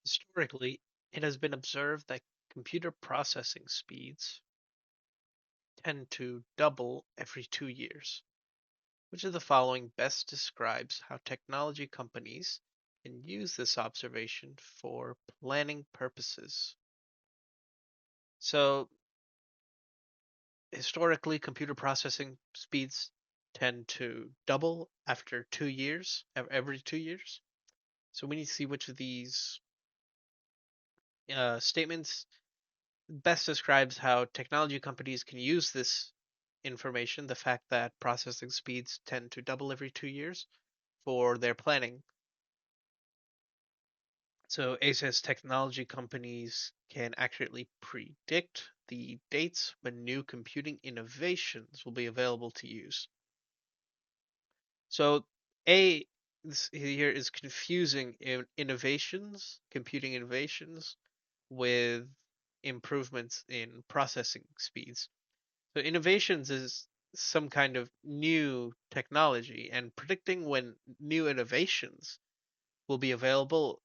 Historically, it has been observed that computer processing speeds tend to double every 2 years. Which of the following best describes how technology companies can use this observation for planning purposes? So, historically, computer processing speeds tend to double after 2 years, every 2 years. So, we need to see which of these statements best describes how technology companies can use this information, the fact that processing speeds tend to double every 2 years, for their planning. So A says technology companies can accurately predict the dates when new computing innovations will be available to use. So A here is confusing innovations, computing innovations, with improvements in processing speeds. So innovations is some kind of new technology, and predicting when new innovations will be available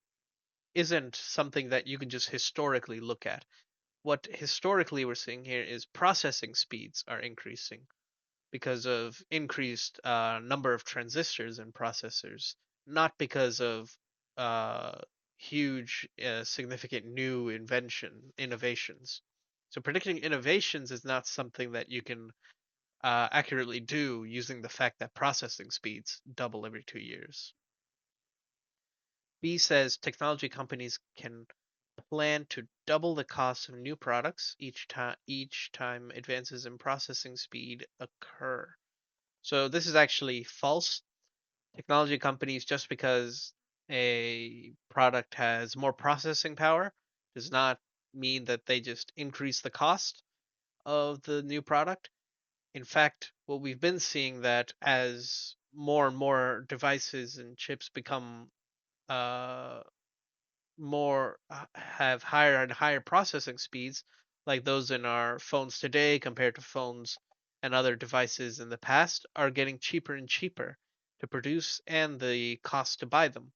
isn't something that you can just historically look at. What historically we're seeing here is processing speeds are increasing because of increased number of transistors and processors, not because of uh, huge, significant new innovations. So predicting innovations is not something that you can accurately do using the fact that processing speeds double every 2 years. B says technology companies can plan to double the cost of new products each time advances in processing speed occur. So this is actually false. Technology companies, just because a product has more processing power, does not mean that they just increase the cost of the new product. In fact, what we've been seeing that as more and more devices and chips become uh, more have higher and higher processing speeds, like those in our phones today compared to phones and other devices in the past, are getting cheaper and cheaper to produce and the cost to buy them.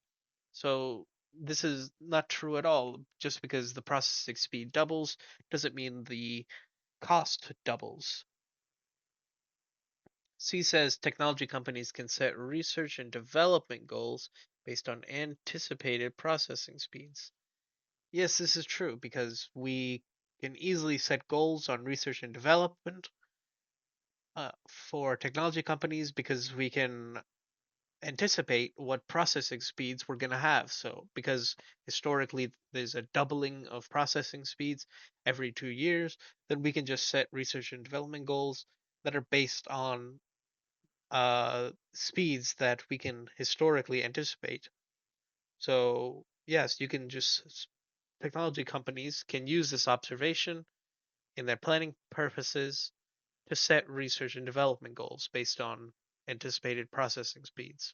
So this is not true at all. Just because the processing speed doubles doesn't mean the cost doubles. C says technology companies can set research and development goals based on anticipated processing speeds. Yes, this is true because we can easily set goals on research and development for technology companies because we can anticipate what processing speeds we're going to have. So, because historically there's a doubling of processing speeds every 2 years, then we can just set research and development goals that are based on speeds that we can historically anticipate. So, yes, you can just technology companies can use this observation in their planning purposes to set research and development goals based on anticipated processing speeds.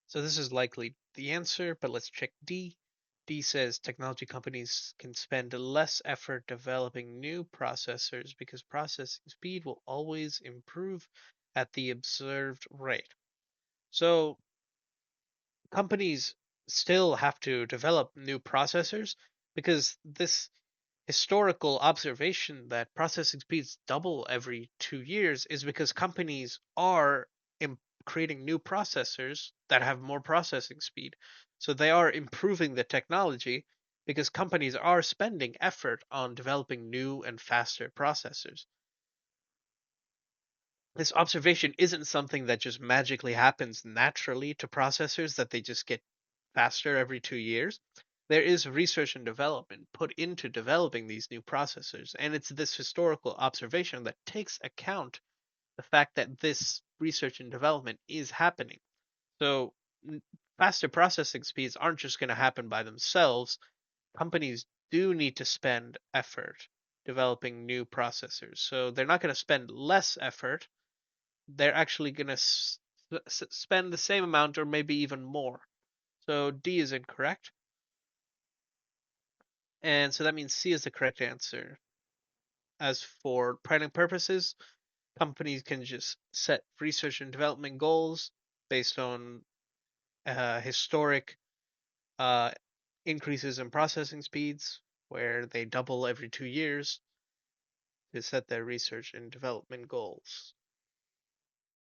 So this is likely the answer, but let's check D. D says technology companies can spend less effort developing new processors because processing speed will always improve at the observed rate. So companies still have to develop new processors because this historical observation that processing speeds double every 2 years is because companies are creating new processors that have more processing speed. So they are improving the technology because companies are spending effort on developing new and faster processors. This observation isn't something that just magically happens naturally to processors, that they just get faster every 2 years. There is research and development put into developing these new processors, and it's this historical observation that takes account the fact that this research and development is happening. So faster processing speeds aren't just going to happen by themselves. Companies do need to spend effort developing new processors. So they're not going to spend less effort. They're actually going to spend the same amount or maybe even more. So D is incorrect. And so that means C is the correct answer. As for planning purposes, companies can just set research and development goals based on historic increases in processing speeds, where they double every 2 years to set their research and development goals.